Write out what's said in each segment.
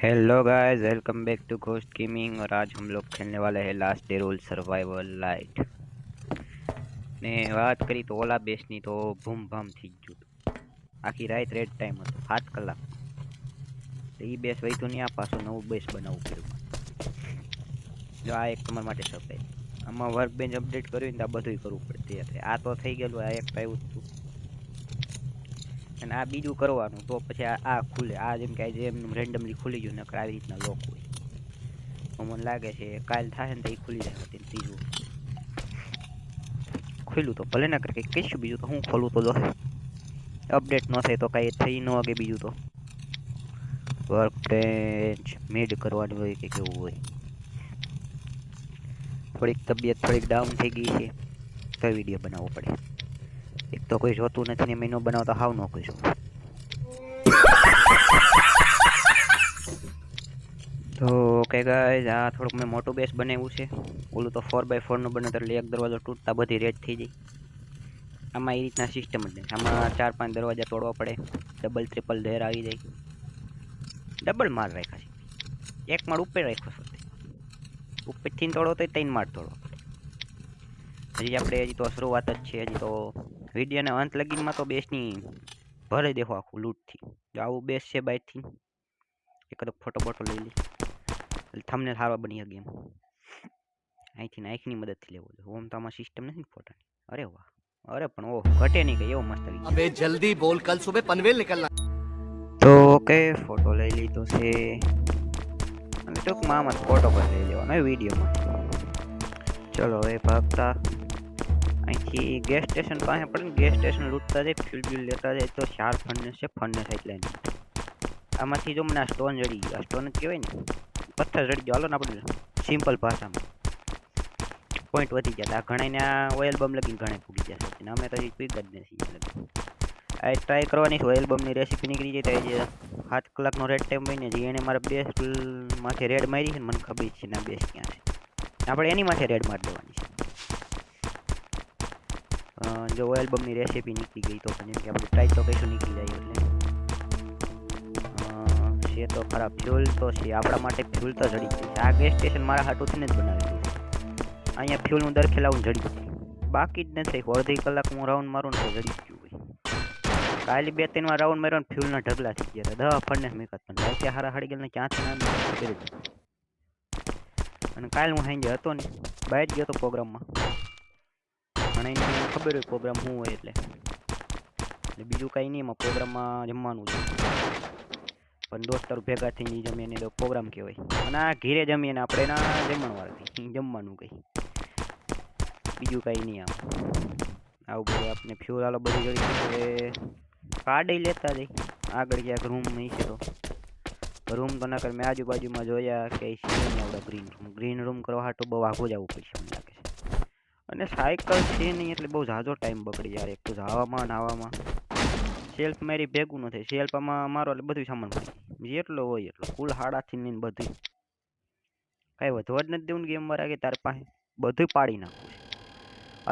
Hello guys, welcome back to ghost gaming. और आज हम लोग खेलने वाले हैं last day rule survival light ने વાત કરી તો ઓલા બેસની તો ભૂમ ભામ થઈ ગયું આખી રાત રેડ ટાઈમ હતો 7 કલાક તો ઈ બેસ વઈતું નહીં આ પાછું નવું બેસ બનાવવું પડ્યું જો આ એક તમારા માટે સરપ્રાઈઝ આમાં વર્ક બેન્ચ અપડેટ કર્યું ને આ બધુંય કરવું પડે આ તો થઈ ગયેલું આ એક આવ્યું હતું અને આ બીજું કરવાનું તો પછી આ ખુલે આ જેમ કે આજે એમ રેન્ડમલી ખુલી ગયું નકર આવી રીતના લોક હોય તો મને લાગે છે કાલ થાય ને તો એ ખુલી જાય તે ત્રીજું ખુલ્લું તો ભલે ના કરે કંઈક કહીશું બીજું તો હું ખોલું તો જો અપડેટ ન થાય તો કાંઈ થઈ ન વાગે બીજું તો વર્ક બેન્ચ મેડ કરવાની હોય કે કેવું હોય થોડીક તબિયત થોડીક ડાઉન થઈ ગઈ છે તો વિડીયો બનાવવો પડે એક તો કોઈ જોતું નથી ને મહિનો બનાવતા હાવ ન કોઈ જોતું તો ઓકે ગાઈઝ આ થોડુંક મેં મોટું બેસ બનાવ્યું છે ઓલું તો 4x4 નું બને એટલે એક દરવાજો તૂટતા બધી રેડ થઈ જાય આમાં એ રીતના સિસ્ટમ જ નથી આમાં 4-5 દરવાજા તોડવા પડે ડબલ ટ્રિપલ ધેર આવી જાય ડબલ માર રાખ્યા છે એક માળ ઉપર રાખ્યો છે ઉપરથી તોડો તો 3 માળ તોડો હજી આપણે હજી તો શરૂઆત જ છે હજી તો વિડીયોને અંત લગીનમાં તો બેસની ભરી દેખો આખું લૂંટથી જો આવું બેસ છે બાઇકથી એકાદો ફોટો બોટો લઈ લે એટલે થંબનેલ સારો બની શકે એમ અહીંથી નાઈકની મદદથી લેવો જોઈએ ઓમ તો આમાં સિસ્ટમ નથી ને ફોટાની અરે વાહ અરે પણ ઓહ ઘટે નહીં ગઈ એવો મસ્ત અબે જલ્દી બોલ કલ સુબહ પનવેલ निकलना તો ઓકે ફોટો લઈ લીધો છે અને ટૂંકમાં આમાં ફોટો પણ લઈ લેવાનો વિડીયોમાં ચલો એ ભાગતા અહીંથી ગેસ સ્ટેશન પાસે પડે ગેસ સ્ટેશન લૂંટતા જાય ફ્યુલ બ્યુલ લેતા જાય તો 4 ફર્નેસ છે ફર્નેસ એટલે આમાંથી જો મને આ સ્ટોન જડી ગયો સ્ટોન જ કહેવાય ને પથ્થર જડી ગયો હાલો ને આપણે સિમ્પલ ભાષામાં પોઈન્ટ વધી ગયા આ ઘણાને આ ઓઇલ બમ લગીને ઘણા પૂગી જશે અને અમે તો હજી પીક જ નથી આ ટ્રાય કરવાની ઓઇલ બમની રેસીપી નીકળી જાય તો 7 કલાકનો રેડ ટાઈમ હોય ને જે એને મારા બેસ માથે રેડ મારી છે ને મને ખબર છે ના બેસ ક્યાં છે આપણે એની માથે રેડ મારી દેવાની છે જો ઓઇલ બમની રેસીપી નીકળી ગઈ તો પણ કે આપણે ટ્રાય તો કઈશું નીકળી જાય એટલે છે તો ખરાબ ફ્યુલ તો છે આપણા માટે ફ્યુલ તો જડી છે આ ગેસ સ્ટેશન મારા હાટુથી જ બનાવેલું છે અહીંયા ફ્યુલનું દર ખેલાવું જડી છે બાકી જ નથી અડધી કલાક હું રાઉન્ડ મારું ને તો જડી ગયું હોય કાલે 2-3 વાર રાઉન્ડ માર્યો ને ફ્યુલના ઢગલા થઈ ગયા હતા 10 ફર્નેસ મેકત પણ રાતે હારા હાડી ગયેલ ને ક્યાંથી ના કરી અને કાલે હું હાંજે હતો ને બહાર ગયો તો પ્રોગ્રામમાં અને એને ખબર હોય પ્રોગ્રામ શું હોય એટલે બીજું કાંઈ નહીં એમાં પ્રોગ્રામમાં જમવાનું છે પણ દોસ્તારો ભેગા થઈને જમીએ ને તો પ્રોગ્રામ કહેવાય અને આ ઘીરે જમીએ ને આપણે એના જમણવાળાથી જમવાનું કંઈ બીજું કાંઈ નહીં આવું બધું આપણે ફ્યુલ આલો બધું જોઈ હવે કાર્ડ લેતા જઈ આગળ ક્યાંક રૂમ નહીં છે તો રૂમ તો ના કર મેં આજુબાજુમાં જોયા કે છે નહીં આવડા ગ્રીન રૂમ કરવા હાટું બહુ આઘું જવું પડશે મને લાગે છે અને સાયકલ છે નહીં એટલે બહુ ઝાઝો ટાઈમ બગડી યાર એક તો જવામાં નાવામાં સેલ્ફ મારી ભેગું ન થાય સેલ્ફમાં મારો એટલે બધું સામાન પડી જેટલો હોય એટલો કુલ 8.5 ની બધું કાંઈ વધવા જ નથી દેવું ગેમ વાળા કે તાર પાસે બધું પાડી નાખવું છે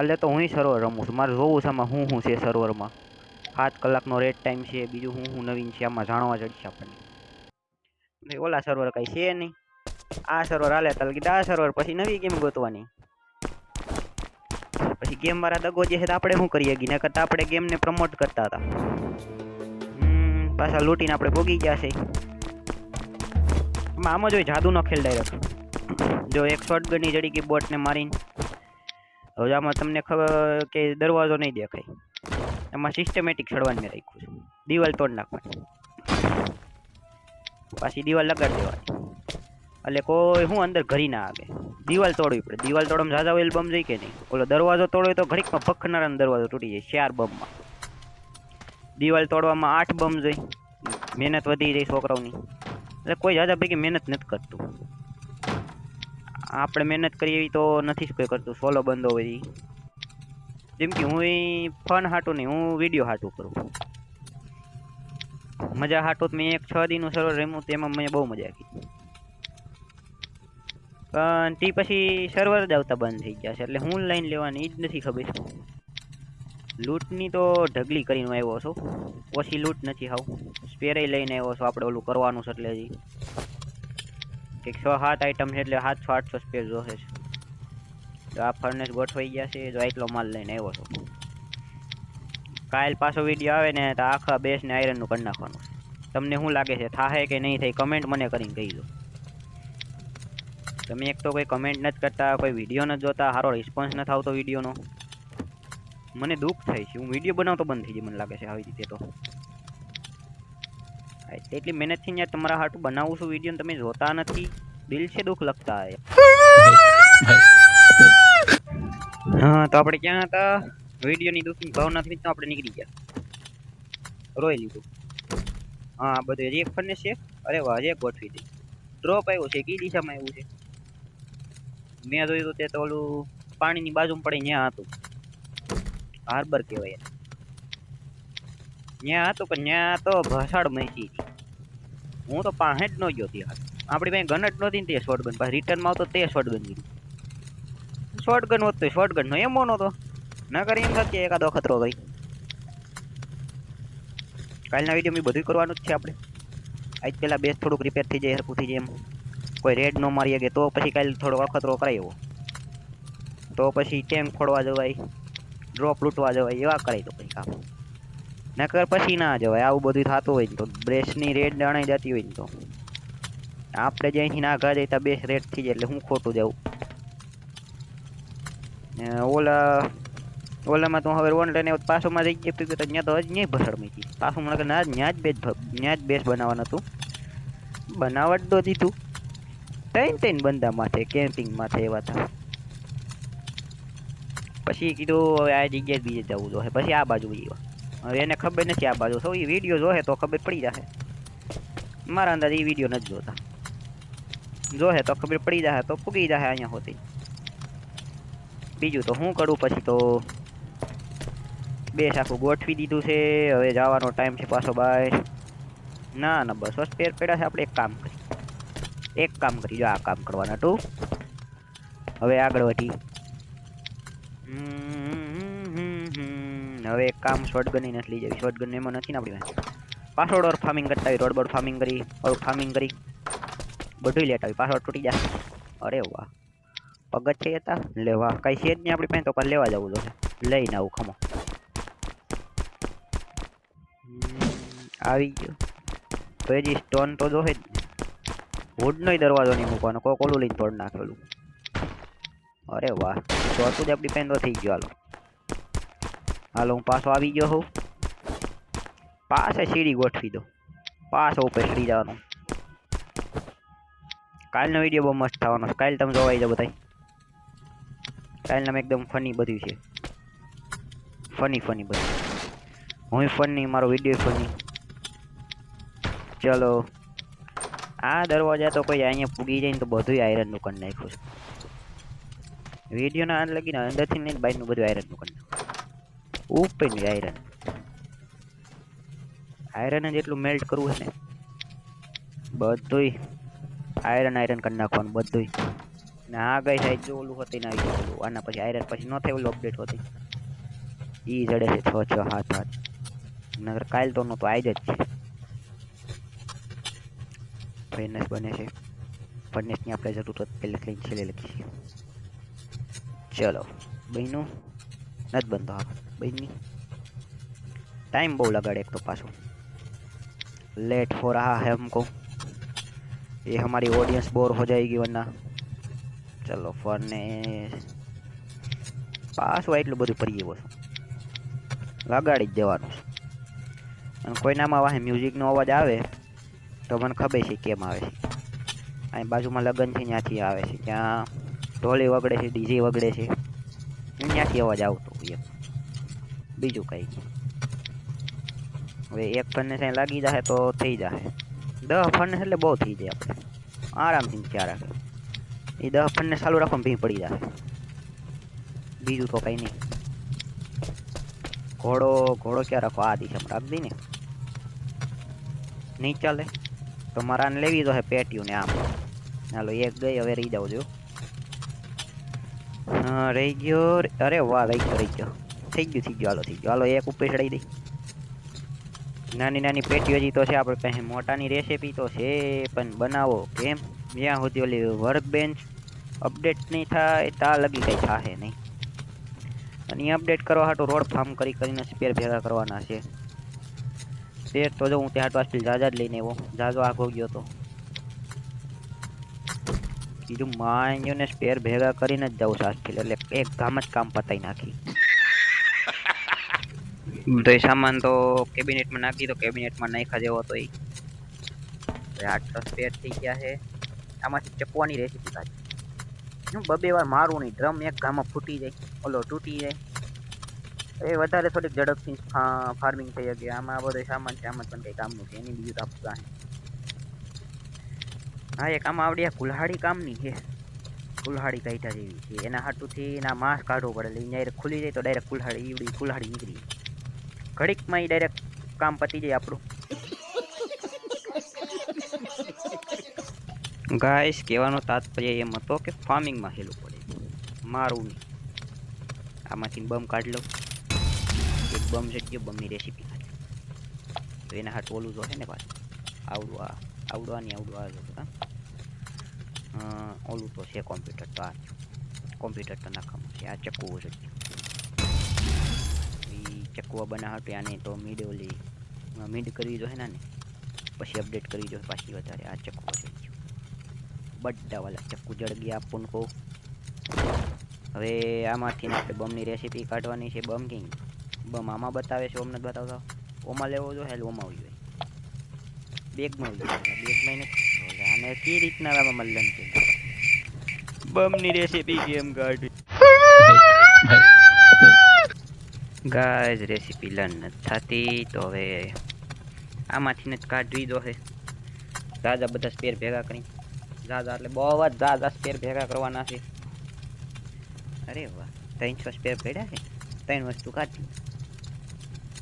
એટલે તો હું સર્વર રમું છું મારે જોવું છે આમાં શું છે સર્વરમાં 7 કલાકનો રેડ ટાઈમ છે બીજું શું નવીન છે આમાં જાણવા જડશે આપણને ઓલા સર્વર કાંઈ છે નહીં આ સર્વર હાલે તાલ કીધું આ સર્વર પછી નવી ગેમ ગોતવાની પછી ગેમ વાળા દગો જે છે આપણે શું કરીએ ગી નકર આપણે ગેમને પ્રમોટ કરતા હતા પાછા લૂંટીને આપણે ભોગી ગયા છે આમાં જો જાદુ નો ખેલ ડાયરેક્ટ જો એક શોટગનની જડી કે બોટને મારીને હવે આમાં તમને ખબર કે દરવાજો નહીં દેખાય એમાં સિસ્ટમેટિક ચડવાનું મેં રાખ્યું છે દિવાલ તોડ નાખવાની પાછી દિવાલ લગાડી દેવાની એટલે કોઈ હું અંદર ઘરી ના આવે દિવાલ તોડવી પડે દિવાલ તોડવામાં ઝાઝા ઓઇલ બમ જઈ કે નહીં ઓલો દરવાજો તોડ્યો તો ઘડીકમાં ભખનારાનો દરવાજો તૂટી જાય 4 બમમાં દિવાલ તોડવામાં 8 બમ જોઈ મહેનત વધી જાય છોકરાઓની એટલે કોઈ ઝાઝા પૈકી મહેનત નથી કરતું આપણે મહેનત કરીએ એવી તો નથી જ કોઈ કરતું સોલો બંધો હોય જેમ કે હું ફન હાટું નહીં હું વિડીયો હાટું કરું મજા હાટું મેં એક 6 દીનું સર્વર રમ્યું તેમાં મને બહુ મજા આવી પણ તે પછી સર્વર જ આવતા બંધ થઈ ગયા છે એટલે હું લાઈન લેવાની જ નથી ખબર લૂંટની તો ઢગલી કરીને આવ્યો છો ઓછી લૂંટ નથી હાવ સ્પેરે લઈને આવ્યો છો આપણે ઓલું કરવાનું છે એટલે હજી કે 6-7 આઈટમ છે એટલે 700-800 સ્પેર જોશે છે. તો આ ફર્નેસ ગોઠવાઈ ગયા છે. જો આટલો માલ લઈને આવ્યો છો. કાલ પાછો વિડીયો આવે ને તો આખા બેસને આયરનનું કરી નાખવાનું. તમને શું લાગે છે થાહે કે નહીં થાય કમેન્ટ મને કરીને કહી દો. તમે એક તો કોઈ કમેન્ટ નથી કરતા, કોઈ વિડીયો નથી જોતા, સારો રિસ્પોન્સ નથી આવતો વિડીયોનો. મને દુઃખ થાય છે. હું વિડીયો બનાવતો બંધ થઈ જાય મને લાગે છે આવી રીતે. તો એટલી મહેનતથી ત્યાં તમારા હાટું બનાવું છું વિડીયો, તમે જોતા નથી. દિલ છે દુઃખ લગતા હે. હા તો આપણે ક્યાં હતા? વિડીયોની દુઃખની ભાવનાથી તો આપણે નીકળી ગયા. રોઈ લીધું. હા બધું હજી એક ફર્નેસ છે. અરે વાહ, હજી એક ગોઠવી દઈ. ડ્રોપ આવ્યો છે. કઈ દિશામાં આવ્યું છે? મેં જોયું તે તો ઓલું પાણીની બાજુમાં પડી ત્યાં હતું. હાર્બર કહેવાય. ત્યાં હતું પણ ત્યાં તો ભસાડ મહી હતી. હું તો પાસે જ ન ગયો ત્યાં. આપણી પાસે ગન જ નહોતી ને તે શોર્ટ ગન. પાછી રિટર્નમાં આવતો તે શોર્ટ ગન લીધું. શોર્ટ ગન હોત તો શોર્ટ ગન નો એમો નહોતો. ના કરી એમ થતી એકાદો ખતરો ભાઈ. કાલના વિડીયો બધું કરવાનું જ છે આપણે. આજ પેલા બેસ થોડુંક રિપેર થઈ જાય, હરકું થઈ જાય. એમ કોઈ રેડ ન મારી શકે તો પછી કાલે થોડો અખતરો કરાવ્યો. તો પછી ટેન્ક ફોડવા જવાય, ડ્રોપ લૂંટવા જવાય, એવા કરાય તો પછી કામ. નકર પછી ના જવાય. આવું બધું થતું હોય ને તો બ્રેસની રેડ અણાઈ જતી હોય ને તો આપણે જ અહીંથી ના ઘા જતા બેસ રેડ થઈ જાય એટલે હું ખોટું જવું. ઓલામાં તો હવે ઓનલાઈન પાછોમાં જઈ ગયા તો ત્યાં તો હજ નહીં ભસડમાં હતી. પાછું મને ના ત્યાં જ બેસ બનાવવાનું હતું. બનાવટ તો દીધું. ત્રણ બંદા માથે કેમ્પિંગ માથે એવા હતા. પછી કીધું હવે આ જગ્યાએ બીજે જવું જોઈએ. પછી આ બાજુ એવા. હવે એને ખબર નથી આ બાજુ. સૌ એ વિડીયો જોહે તો ખબર પડી જશે. મારા અંદાજ એ વિડીયો નથી જોતા. જોહે તો ખબર પડી જશે તો પૂગી જશે અહીંયા હોતી. બીજું તો શું કરું પછી તો બેસ આખું ગોઠવી દીધું છે. હવે જવાનો ટાઈમ છે પાછો બહાર. ના ના બસ સ્પેર પડ્યા છે. આપણે એક કામ કરી જો આ કામ કરવાના હતું. હવે આગળ વધી. હવે એક કામ શોર્ટગન નથી લઈ જવી. શોર્ટગન એમાં નથી ને આપણી પાસે. પાછો રોડ ફાર્મિંગ કરતા આવી. રોડ ફાર્મિંગ કરી, ઓર ફાર્મિંગ કરી બધું લેટ આવી. પાછો તૂટી જશે. અરે વાહ, પગત છે હતા લેવા કઈ છે જ નહીં આપણી પાસે. તો કાલે લેવા જવું જોઈએ. લઈને આવું ખમો. આવી ગયો તો હજી સ્ટોન તો જોહે જ. વુડનો દરવાજો નહીં મૂકવાનો. કોક ઓલું લઈને તોડ નાખેલું. અરે વાહ, તો હતું જ આપણી પાસે. તો થઈ ગયો. હાલો હું પાછો આવી ગયો હોઉં. પાસે સીડી ગોઠવી દો. પાછો ઉપર ચડી જવાનું. કાલનો વિડીયો બહુ મસ્ત થવાનો. કાલ તમે જોવા આવી જાઓ બધા. કાલનામાં એકદમ ફની બધું છે. ફની બધું. હું ફની, મારો વિડીયો ફની. ચલો આ દરવાજા તો કોઈ અહીંયા પૂગી જાય ને તો બધું આયરનનું કરી નાખ્યું છે. વિડીયોના અંત લગીને અંદરથી લઈને બહારનું બધું આયરનનું કરી નાખ્યું. ઉપરનું આયરન જેટલું મેલ્ટ કરવું છે ને બધુંય આયરન કરી નાખવાનું બધુંય. ને આ ગઈ સાઈડ જો ઓલું હતી ને આવી ઓલું. આના પછી આયરન પછી ન થાય ઓલું અપડેટ હોતી. એ જડે છે 6-6-7-8. નગર કાલ તો નહોતો આજ જ છે. ફર્નેસ બને છે. ફર્નેસની આપણે જરૂરત પહેલે લઈને છેલ્લે લખી છે. ચલો બહેનું નથી બનતો. હા બહેની टाइम बहुत लगा एक तो पासो लेट हो रहा है हमको. ये हमारी ऑडियंस बोर हो जाएगी वरना. चलो फर्नेस पासो એટલું બધું પડી ગયું લગાડી જ દેવાનું. અને કોઈનામાં વાહે મ્યુઝિકનો અવાજ આવે તો મને ખબર છે કેમ આવે છે. અહીં બાજુમાં લગન છે ત્યાંથી આવે છે. ત્યાં ઢોલી વગડે છે, ડીજે વગડે છે, ત્યાંથી અવાજ આવતો હોય. બીજું કંઈ નહીં. હવે એક ફર્નેસ અહીં લાગી જાય તો થઈ જાય. 10 ફર્નેસ એટલે બહુ થઈ જાય. આપણે આરામથી ખ્યાલ રાખે. એ 10 ફર્નેસ ચાલુ રાખો ભી પડી જાય. બીજું તો કંઈ નહીં. ઘોડો ક્યાં રાખો? આ દિશામાં રાખ દઈ ને. નહીં ચાલે તો મારે આને લેવી તો હે પેટીયું ને આમ. હાલો એક ગઈ. હવે રહી જાવ જો. હા રહી ગયો. અરે વાહ રહી ગયો. થઈ ગયું. હાલો થઈ ગયો. હાલો એક ઉપર ચડાવી દઈ. નાની પેટીઓ હજી તો છે આપણે પાસે. મોટાની રેસીપી તો છે પણ બનાવો કેમ? જ્યાં સુધી ઓલી વર્ક બેન્ચ અપડેટ નહીં થાય ત્યાં લગી કંઈ થાશે નહીં. અને એ અપડેટ કરવા હાટું રોડ ફાર્મ કરીને સ્પેર ભેગા કરવાના છે. સ્પેર તો જો હું ત્યાં હાટું આજથી જાજા જ લઈને આવ્યો, જાજો આઘો ગયો તો કીધું માન્યુને સ્પેર ભેગા કરીને જ જાઉં આજથી, એટલે એક ગામ જ કામ પતાવી નાખી. તો એ સામાન તો કેબિનેટમાં નાખી, તો કેબિનેટમાં નાખ્યા જેવો હતો એ 8 સ્પેર થઈ ગયા છે. આમાંથી ચકવાની રેસીપી કાઢી. હું બબે વાર મારું નહીં, ડ્રમ એક ગામમાં ફૂટી જાય, ઓલો તૂટી જાય. એ વધારે થોડીક ઝડપથી ફાર્મિંગ થઈ શકે. આમાં બધો સામાન છે, આમાં પણ કંઈ કામનું છે એની બીજું તો આપતા. હા, એક આમાં આવડી કુલ્હાડી કામની છે, કુલ્હાડી કાઢ્યા જેવી છે. એના હાટુથી એના માંસ કાઢવું પડે, એટલે ડાયરેક્ટ ખુલી જાય તો ડાયરેક્ટ કુલ્હાડી નીકળી ઘડીકમાં એ ડાયરેક્ટ કામ પતી જાય આપણું. ગાઈસ, કહેવાનો તાત્પર્ય એમ હતો કે ફાર્મિંગમાં હેલું પડે, મારું નહીં. આમાંથી બમ કાઢી લો, એક બમ છે, બમની રેસીપી કાઢી તો એના હાથ ઓલું જો છે ને પાછું આવડું ઓલું તો છે કોમ્પ્યુટર. તો આ કોમ્પ્યુટર તો નાખવાનું છે. આ ચક્કુઓ છે, એ ચક્કુઓ બનાવટ આને તો મીડ કરવી જોઈએ ને, પછી અપડેટ કરવી જોઈએ પાછી વધારે. આ ચક્કુઓ છે, બડા વાલા ચક્કુ જળ ગયા આપું કહું. હવે આમાંથી આપણે બમની રેસીપી કાઢવાની છે. બમ ક્યાં? બમ આમાં બતાવે છે, ઓમ નથી બતાવતા. ઓમાં લેવો જોઈએ, હેલ ઓમાં આવી જોઈએ, બેગમાં આવી જાય. બેગમાં નથી. આને કઈ રીતના આમાં લન છે બમની રેસીપી કેમ કાઢવી? ગાઈઝ, રેસીપી લર્ન નથી થતી, તો હવે આમાંથી જ કાઢવી દો. ઝાઝા બધા સ્પેર ભેગા કરી, ઝાઝા એટલે બહુ જ ઝાઝા સ્પેર ભેગા કરવાના છે. અરે વાહ, 300 સ્પેર પડ્યા છે. 3 વસ્તુ કાઢી.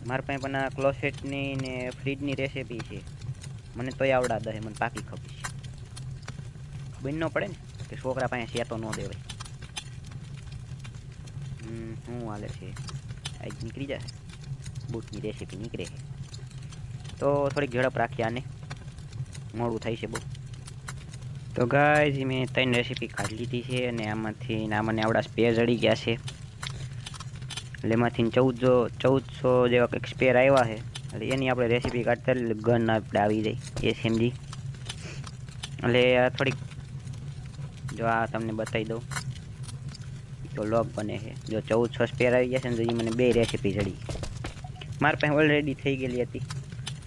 મારા પાસે પણ આ ક્લોસેટની ને ફ્રીજની રેસીપી છે, મને તોય આવડા દે, મને પાકી ખબર છે. ખબર ન પડે ને કે છોકરા પાસે સેતો ન દેવાય. શું હાલે છે? આજ નીકળી જશે, બૂટની રેસીપી નીકળે છે તો થોડીક ઝડપ રાખીએ, આને મોડું થાય છે બહુ. તો ગાઈઝ, મેં 3 રેસીપી કાઢી લીધી છે, અને આમાંથી મને આવડા સ્પેર જડી ગયા છે. એટલે એમાંથી 1400 જેવા કંઈક સ્પેર આવ્યા છે. એટલે એની આપણે રેસીપી કાઢતા એટલે ગન આપણે આવી જાય SMG. એટલે થોડીક જો આ તમને બતાવી દઉં તો લોક બને છે. જો 1400 સ્પેર આવી ગયા છે ને, તો એ મને 2 રેસીપી જડી. મારી પાસે ઓલરેડી થઈ ગયેલી હતી,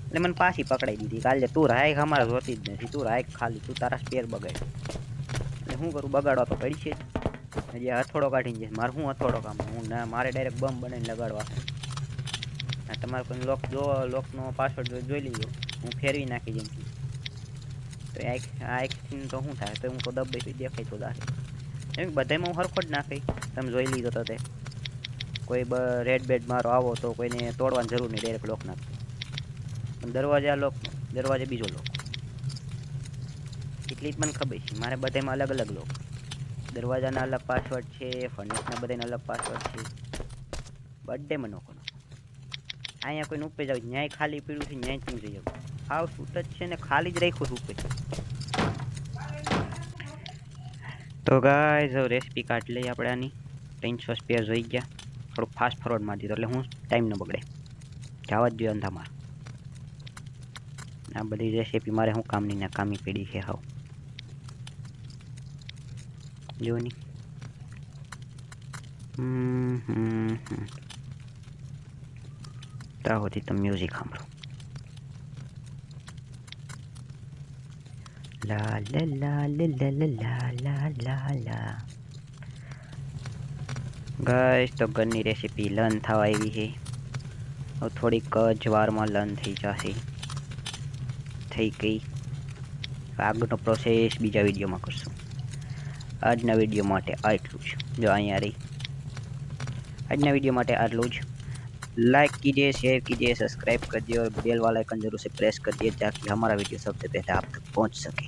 એટલે મને પાછી પકડાઈ દીધી. કાલે તું રાખ અમારે જોતી જ નથી, તું રાખ ખાલી, તું તારા સ્પેર બગાડ. એટલે શું કરું, બગાડવા તો પડી છે જ. હજી હથોડો કાઢીને જાય, મારે શું હથોડો કામ? હું ના, મારે ડાયરેક્ટ બમ બનાવીને લગાડવા. તમારે કોઈ લોક જો, લોકનો પાસવર્ડ જોઈ લીધો, હું ફેરવી નાખી જેમ. તો આ એકથી તો શું થાય? તો હું તો દબાઈ દેખાય તો દાખે એમ બધામાં હું હરખો જ નાખી. તમે જોઈ લીધો તો તે કોઈ રેડ બેડ મારો આવો તો કોઈને તોડવાની જરૂર નહીં, ડાયરેક્ટ લોક નાખો. દરવાજે બીજો લોક. એટલી જ મને ખબર છે, મારે બધામાં અલગ અલગ લોક. દરવાજાના અલગ પાસવર્ડ છે, ફર્નિચના બધાના અલગ પાસવર્ડ છે. બર્થડે માં નોખો. અહીંયા કોઈને ઉપર જાવ, ન્યાય ખાલી પીડ્યું છે, ન્યાય તમે જઈ જાવ. હાવ છૂટ જ છે ને, ખાલી જ રાખ્યું છે ઉપર. તો ગાઈઝ, રેસીપી કાઢી લઈએ આપણે આની. 300 સ્પેર જોઈ ગયા. થોડુંક ફાસ્ટ ફોરવર્ડ મારી દીધો, એટલે હું ટાઈમ ન બગડે, જવા જ જોઈએ અંધામાં. આ બધી રેસીપી મારે શું કામની ને કામી પડી છે હાવ. જો ની ત્યાં સુધી તમે મ્યુઝિક સાંભળો. લા લા લા લા લા લા લા લા. ગાઈસ, તો ઘરની રેસીપી લર્ન થવા આવી છે. હવે થોડીક જ વારમાં લર્ન થઈ જશે. થઈ ગઈ. આગળનો પ્રોસેસ બીજા વિડીયોમાં કરશું. આજના વિડીયો માટે આટલું જ. જો અહીંયા રહી. આજના विडियो માટે આટલું જ. लाइक कीजिए, शेयर कीजिए, सब्सक्राइब कर दिए और बेल वाला आइकन जरूर से प्रेस कर दिए ताकि हमारा वीडियो सबसे पहले आप तक पहुंच सके।